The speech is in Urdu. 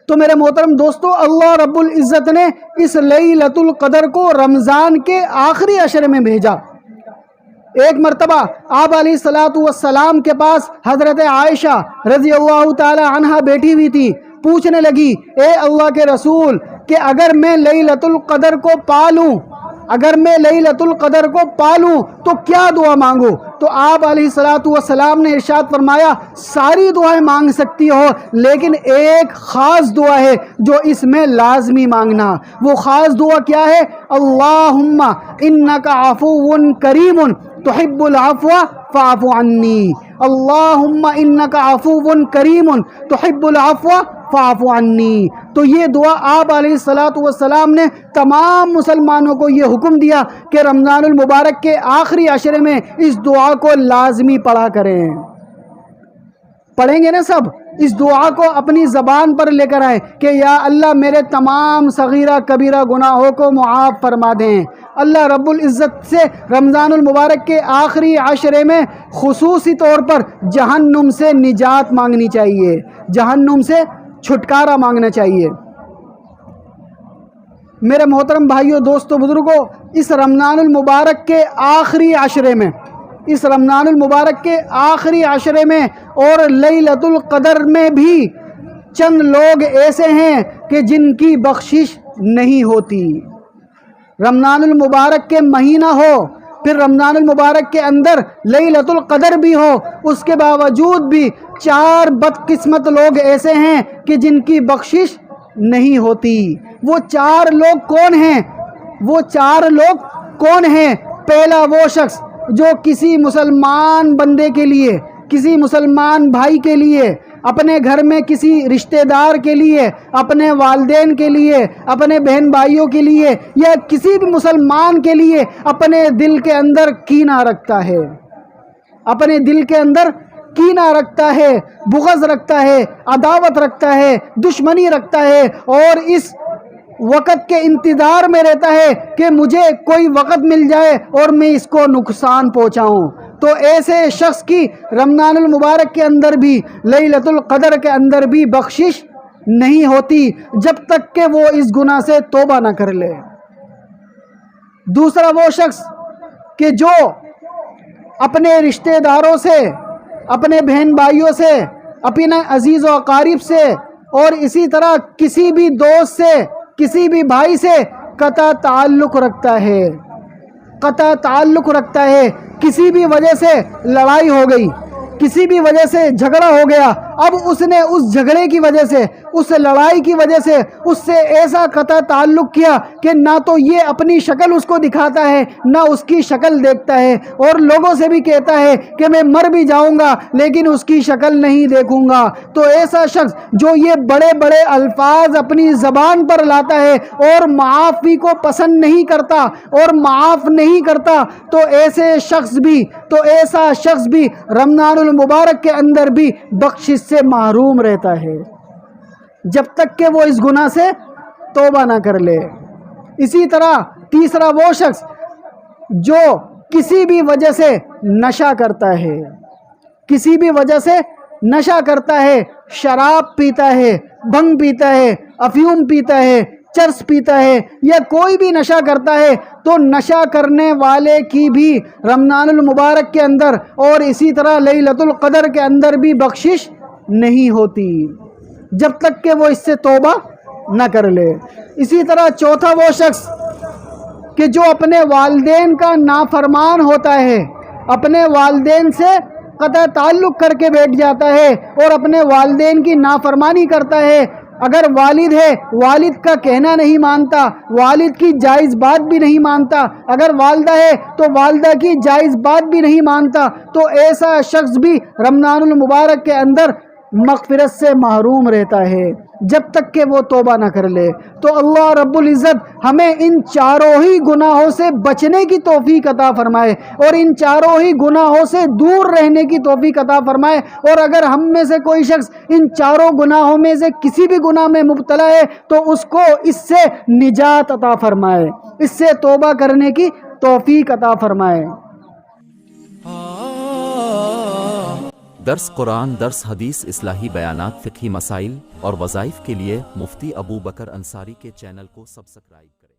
تو میرے محترم دوستو، اللہ رب العزت نے اس لیلۃ القدر کو رمضان کے آخری عشرے میں بھیجا۔ ایک مرتبہ آپ علیہ الصلوۃ والسلام کے پاس حضرت عائشہ رضی اللہ تعالی عنہا بیٹھی ہوئی تھی، پوچھنے لگی، اے اللہ کے رسول، کہ اگر میں لیلۃ القدر کو پالوں، تو کیا دعا مانگوں؟ تو آپ علیہ الصلوۃ والسلام نے ارشاد فرمایا، ساری دعائیں مانگ سکتی ہو، لیکن ایک خاص دعا ہے جو اس میں لازمی مانگنا۔ وہ خاص دعا کیا ہے؟ اللہم انک عفو کریم تحب العفو فاعف عنی۔ اللہم انک عفو کریم تحب العفو فاعف عنی۔ تو یہ دعا آپ علیہ الصلوۃ والسلام نے تمام مسلمانوں کو یہ حکم دیا کہ رمضان المبارک کے آخری عشرے میں اس دعا کو لازمی پڑھا کریں۔ پڑھیں گے نا سب؟ اس دعا کو اپنی زبان پر لے کر آئیں کہ یا اللہ میرے تمام صغیرہ کبیرہ گناہوں کو معاف فرما دیں۔ اللہ رب العزت سے رمضان المبارک کے آخری عشرے میں خصوصی طور پر جہنم سے نجات مانگنی چاہیے، جہنم سے چھٹکارا مانگنا چاہیے۔ میرے محترم بھائیوں، دوستو، بزرگوں، اس رمضان المبارک کے آخری عشرے میں اور لیلۃ القدر میں بھی چند لوگ ایسے ہیں کہ جن کی بخشش نہیں ہوتی۔ رمضان المبارک کے مہینہ ہو، پھر رمضان المبارک کے اندر لیلۃ القدر بھی ہو، اس کے باوجود بھی 4 بدقسمت لوگ ایسے ہیں کہ جن کی بخشش نہیں ہوتی۔ وہ 4 لوگ کون ہیں؟ پہلا وہ شخص جو کسی مسلمان بندے کے لیے، کسی مسلمان بھائی کے لیے، اپنے گھر میں کسی رشتہ دار کے لیے، اپنے والدین کے لیے، اپنے بہن بھائیوں کے لیے، یا کسی بھی مسلمان کے لیے اپنے دل کے اندر کینہ رکھتا ہے، اپنے دل کے اندر کینہ رکھتا ہے، بغض رکھتا ہے، عداوت رکھتا ہے، دشمنی رکھتا ہے، اور اس وقت کے انتظار میں رہتا ہے کہ مجھے کوئی وقت مل جائے اور میں اس کو نقصان پہنچاؤں۔ تو ایسے شخص کی رمضان المبارک کے اندر بھی، لیلۃ القدر کے اندر بھی بخشش نہیں ہوتی جب تک کہ وہ اس گناہ سے توبہ نہ کر لے۔ دوسرا وہ شخص کہ جو اپنے رشتہ داروں سے، اپنے بہن بھائیوں سے، اپنے عزیز و اقارب سے، اور اسی طرح کسی بھی دوست سے، کسی بھی بھائی سے قطع تعلق رکھتا ہے، کسی بھی وجہ سے لڑائی ہو گئی، کسی بھی وجہ سے جھگڑا ہو گیا، اب اس نے اس جھگڑے کی وجہ سے، اس لڑائی کی وجہ سے اس سے ایسا قطع تعلق کیا کہ نہ تو یہ اپنی شکل اس کو دکھاتا ہے، نہ اس کی شکل دیکھتا ہے، اور لوگوں سے بھی کہتا ہے کہ میں مر بھی جاؤں گا لیکن اس کی شکل نہیں دیکھوں گا۔ تو ایسا شخص جو یہ بڑے بڑے الفاظ اپنی زبان پر لاتا ہے اور معافی کو پسند نہیں کرتا اور معاف نہیں کرتا، تو ایسا شخص بھی رمضان المبارک کے اندر بھی بخشش سے محروم رہتا ہے جب تک کہ وہ اس گناہ سے توبہ نہ کر لے۔ اسی طرح تیسرا وہ شخص جو کسی بھی وجہ سے نشہ کرتا ہے، شراب پیتا ہے، بھنگ پیتا ہے، افیون پیتا ہے، چرس پیتا ہے، یا کوئی بھی نشہ کرتا ہے، تو نشہ کرنے والے کی بھی رمضان المبارک کے اندر اور اسی طرح لیلۃ القدر کے اندر بھی بخشش نہیں ہوتی جب تک کہ وہ اس سے توبہ نہ کر لے۔ اسی طرح چوتھا وہ شخص کہ جو اپنے والدین کا نافرمان ہوتا ہے، اپنے والدین سے قطع تعلق کر کے بیٹھ جاتا ہے اور اپنے والدین کی نافرمانی کرتا ہے۔ اگر والد ہے، والد کا کہنا نہیں مانتا، والد کی جائز بات بھی نہیں مانتا، اگر والدہ ہے تو والدہ کی جائز بات بھی نہیں مانتا، تو ایسا شخص بھی رمضان المبارک کے اندر مغفرت سے محروم رہتا ہے جب تک کہ وہ توبہ نہ کر لے۔ تو اللہ رب العزت ہمیں ان چاروں ہی گناہوں سے بچنے کی توفیق عطا فرمائے اور ان چاروں ہی گناہوں سے دور رہنے کی توفیق عطا فرمائے، اور اگر ہم میں سے کوئی شخص ان چاروں گناہوں میں سے کسی بھی گناہ میں مبتلا ہے تو اس کو اس سے نجات عطا فرمائے، اس سے توبہ کرنے کی توفیق عطا فرمائے۔ درس قرآن، درس حدیث، اصلاحی بیانات، فقہی مسائل اور وظائف کے لیے مفتی ابو بکر انصاری کے چینل کو سبسکرائب کریں۔